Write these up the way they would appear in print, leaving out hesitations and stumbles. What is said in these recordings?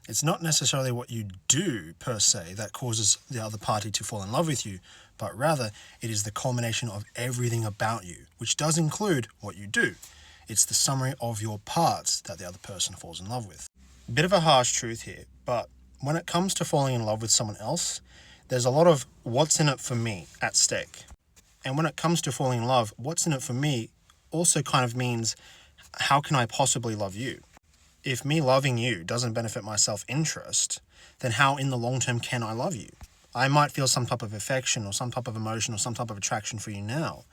It's not necessarily what you do per se that causes the other party to fall in love with you, but rather it is the culmination of everything about you, which does include what you do. It's the summary of your parts that the other person falls in love with. Bit of a harsh truth here, but when it comes to falling in love with someone else, there's a lot of what's in it for me at stake. And when it comes to falling in love, what's in it for me also kind of means, how can I possibly love you? If me loving you doesn't benefit my self-interest, then how in the long term can I love you? I might feel some type of affection or some type of emotion or some type of attraction for you now,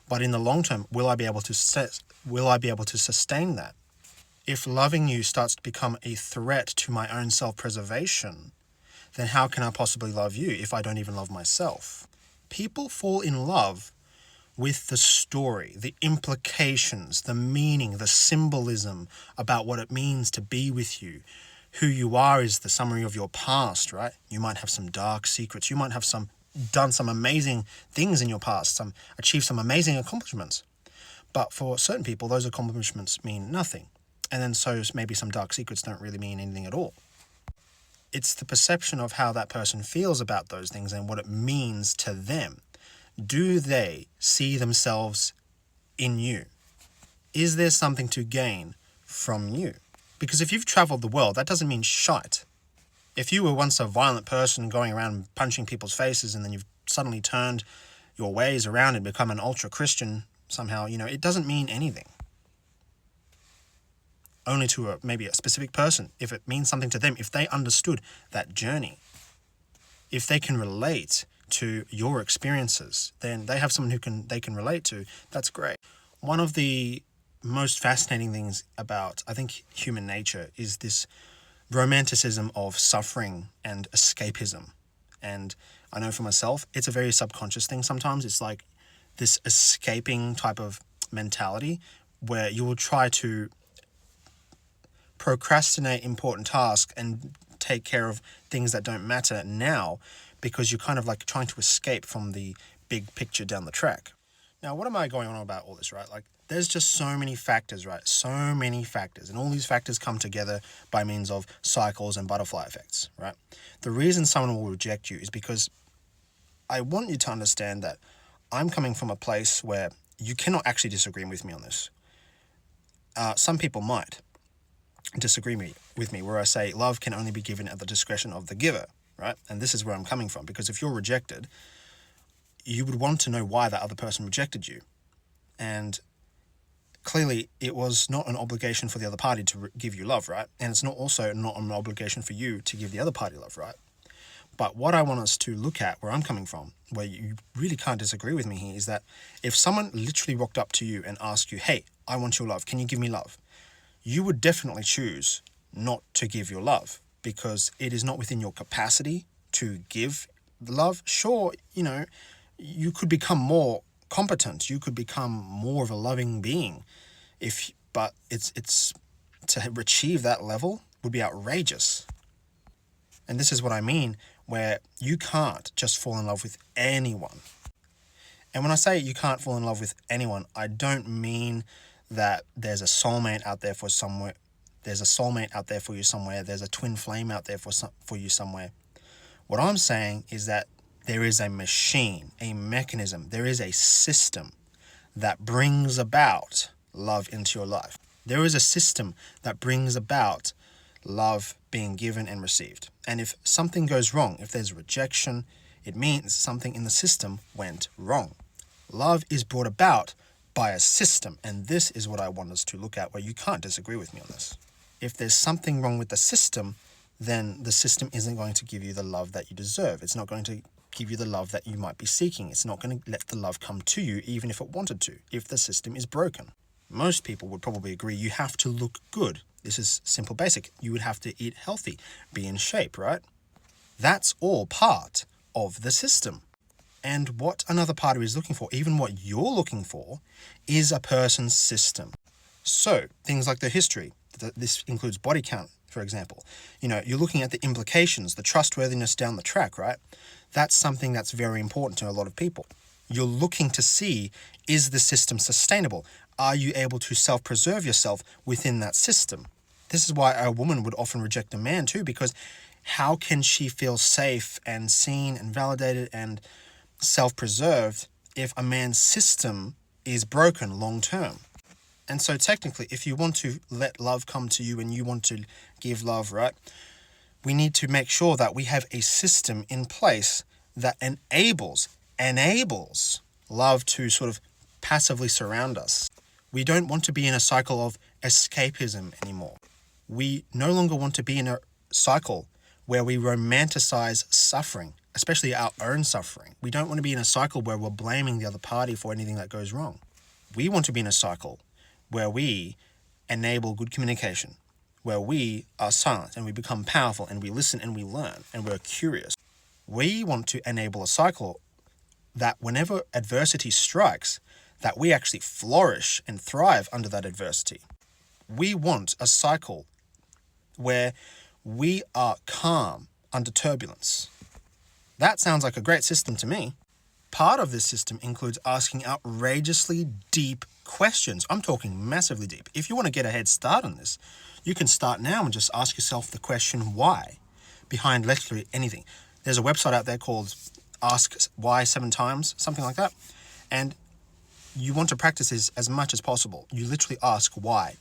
but in the long term, will I be able to sustain that? If loving you starts to become a threat to my own self-preservation, then how can I possibly love you if I don't even love myself? People fall in love with the story, the implications, the meaning, the symbolism about what it means to be with you. Who you are is the summary of your past, right? You might have some dark secrets. You might have done some amazing things in your past, achieved some amazing accomplishments. But for certain people, those accomplishments mean nothing. And then so maybe some dark secrets don't really mean anything at all. It's the perception of how that person feels about those things and what it means to them. Do they see themselves in you? Is there something to gain from you? Because if you've traveled the world, that doesn't mean shite. If you were once a violent person going around punching people's faces and then you've suddenly turned your ways around and become an ultra-Christian somehow, it doesn't mean anything. Only to maybe a specific person, if it means something to them, if they understood that journey, if they can relate to your experiences, then they have someone they can relate to. That's great. One of the most fascinating things about, I think, human nature is this romanticism of suffering and escapism. And I know for myself, it's a very subconscious thing sometimes. It's like this escaping type of mentality where you will try to procrastinate important tasks and take care of things that don't matter now, because you're kind of like trying to escape from the big picture down the track. Now, what am I going on about all this, right? Like, there's just so many factors, right? So many factors. And all these factors come together by means of cycles and butterfly effects, right? The reason someone will reject you is because I want you to understand that I'm coming from a place where you cannot actually disagree with me on this. Some people might disagree with me where I say love can only be given at the discretion of the giver, right? And this is where I'm coming from, because if you're rejected, you would want to know why that other person rejected you. And clearly it was not an obligation for the other party to give you love, right? And it's not an obligation for you to give the other party love, right? But what I want us to look at, where I'm coming from, where you really can't disagree with me here, is that if someone literally walked up to you and asked you, hey, I want your love, can you give me love? You would definitely choose not to give your love, because it is not within your capacity to give love. Sure, you could become more competent, you could become more of a loving being, but it's to achieve that level would be outrageous. And this is what I mean, where you can't just fall in love with anyone. And when I say you can't fall in love with anyone, I don't mean that there's a soulmate out there for somewhere. There's a soulmate out there for you somewhere. There's a twin flame out there for you somewhere. What I'm saying is that there is a machine, a mechanism, there is a system that brings about love into your life. There is a system that brings about love being given and received. And if something goes wrong, if there's rejection, it means something in the system went wrong. Love is brought about by a system, and this is what I want us to look at, where you can't disagree with me on this. If there's something wrong with the system, then the system isn't going to give you the love that you deserve. It's not going to give you the love that you might be seeking. It's not going to let the love come to you, even if it wanted to, if the system is broken. Most people would probably agree you have to look good. This is simple basic. You would have to eat healthy, be in shape, right? That's all part of the system. And what another party is looking for, even what you're looking for, is a person's system. So things like their history, this includes body count, for example. You're looking at the implications, the trustworthiness down the track, right? That's something that's very important to a lot of people. You're looking to see, is the system sustainable? Are you able to self-preserve yourself within that system? This is why a woman would often reject a man too, because how can she feel safe and seen and validated and self-preserved if a man's system is broken long term? And so technically, if you want to let love come to you and you want to give love, right, we need to make sure that we have a system in place that enables love to sort of passively surround us. We don't want to be in a cycle of escapism anymore. We no longer want to be in a cycle where we romanticize suffering, especially our own suffering. We don't want to be in a cycle where we're blaming the other party for anything that goes wrong. We want to be in a cycle where we enable good communication, where we are silent and we become powerful and we listen and we learn and we're curious. We want to enable a cycle that whenever adversity strikes, that we actually flourish and thrive under that adversity. We want a cycle where we are calm under turbulence. That sounds like a great system to me. Part of this system includes asking outrageously deep questions. I'm talking massively deep. If you want to get a head start on this, you can start now and just ask yourself the question why behind literally anything. There's a website out there called Ask Why 7 Times, something like that. And you want to practice this as much as possible. You literally ask why.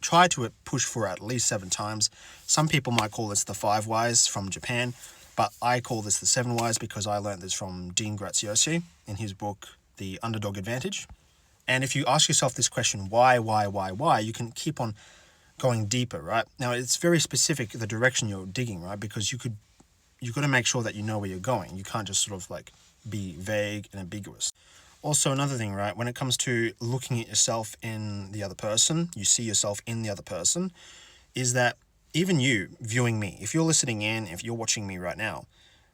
Try to push for at least 7 times. Some people might call this the 5 whys from Japan, but I call this the 7 whys because I learned this from Dean Graziosi in his book, The Underdog Advantage. And if you ask yourself this question, why, you can keep on going deeper, right? Now, it's very specific, the direction you're digging, right? Because you've got to make sure that you know where you're going. You can't just sort of like be vague and ambiguous. Also, another thing, right, when it comes to looking at yourself in the other person, you see yourself in the other person, is that even you viewing me, if you're listening in, if you're watching me right now,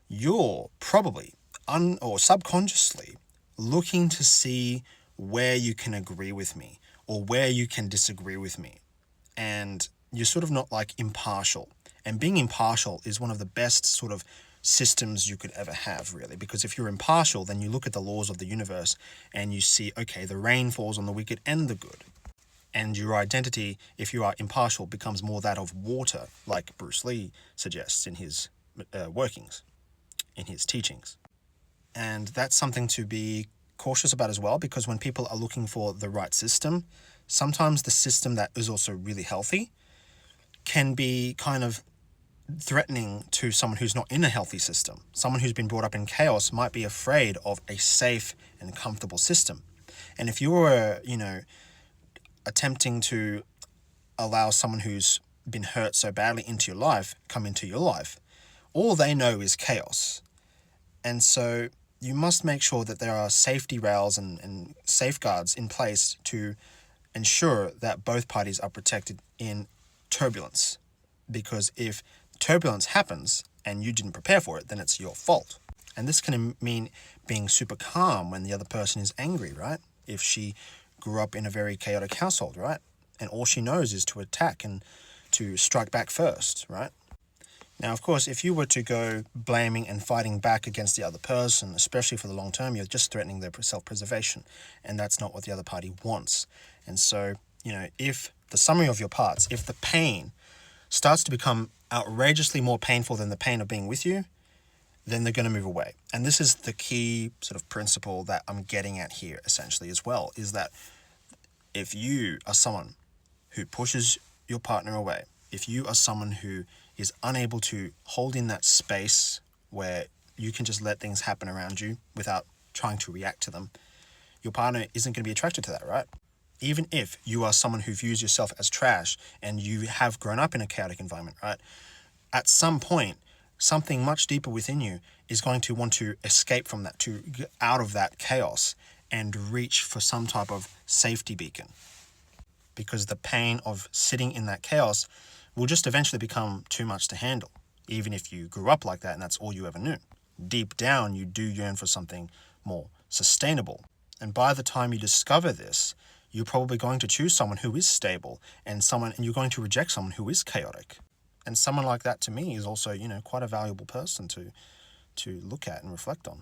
you're probably or subconsciously looking to see where you can agree with me or where you can disagree with me. And you're sort of not like impartial. And being impartial is one of the best sort of systems you could ever have, really, because if you're impartial, then you look at the laws of the universe and you see, okay, the rain falls on the wicked and the good. And your identity, if you are impartial, becomes more that of water, like Bruce Lee suggests in his workings, in his teachings. And that's something to be cautious about as well, because when people are looking for the right system, sometimes the system that is also really healthy can be kind of threatening to someone who's not in a healthy system. Someone who's been brought up in chaos might be afraid of a safe and comfortable system. And if you're, attempting to allow someone who's been hurt so badly into your life come into your life, all they know is chaos. And so you must make sure that there are safety rails and safeguards in place to ensure that both parties are protected in turbulence. Because if turbulence happens and you didn't prepare for it, then it's your fault. And this can mean being super calm when the other person is angry, right? If she grew up in a very chaotic household, right? And all she knows is to attack and to strike back first, right? Now, of course, if you were to go blaming and fighting back against the other person, especially for the long term, you're just threatening their self-preservation. And that's not what the other party wants. And so, if the summary of your parts, if the pain starts to become outrageously more painful than the pain of being with you, then they're going to move away. And this is the key sort of principle that I'm getting at here essentially as well, is that if you are someone who pushes your partner away, if you are someone who is unable to hold in that space where you can just let things happen around you without trying to react to them, your partner isn't going to be attracted to that, right? Even if you are someone who views yourself as trash and you have grown up in a chaotic environment, right? At some point, something much deeper within you is going to want to escape from that, to get out of that chaos and reach for some type of safety beacon. Because the pain of sitting in that chaos will just eventually become too much to handle, even if you grew up like that and that's all you ever knew. Deep down, you do yearn for something more sustainable. And by the time you discover this, you're probably going to choose someone who is stable and you're going to reject someone who is chaotic. And someone like that, to me, is also, quite a valuable person to look at and reflect on.